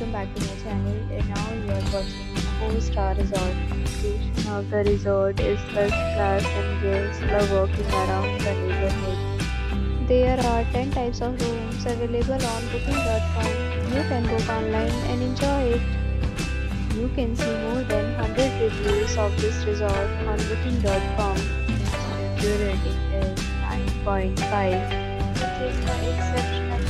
welcome back to my channel. And now you are watching a 4-star resort. The location of the resort is first class and guests love walking around the neighborhood. There are 10 types of rooms available on booking.com. You can book online and enjoy it. You can see more than 100 reviews of this resort on booking.com. Review rating is 9.5, which is exceptional.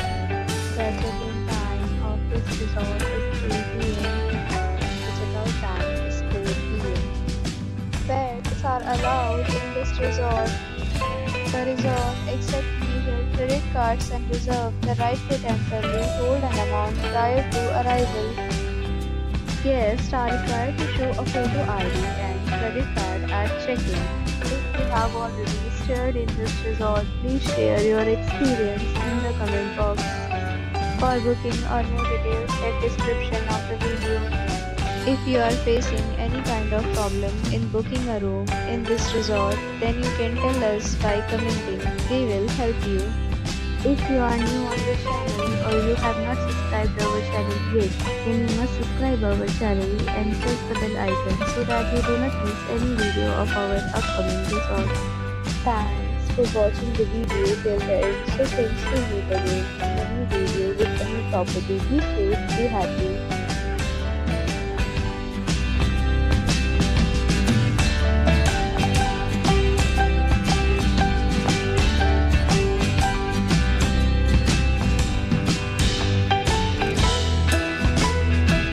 The check-in time of this resort is 3 p.m. The check-out time is 4 p.m. Pets are allowed in this resort. The resort accepts major credit cards and reserves the right to temporarily hold an amount prior to arrival. Guests are required to show a photo ID and credit card at check-in. If you have already stayed in this resort, please share your experience in the comment box. For booking or more details, check description of the video. If you are facing any kind of problem in booking a room in this resort, then you can tell us by commenting. We will help you. If you are new on this channel or you have not subscribed our channel yet, then you must subscribe our channel and press the bell icon so that you do not miss any video of our upcoming resort. Thanks for watching the video till the end. So friends, will meet again in a new video with a new property. Be safe, be happy.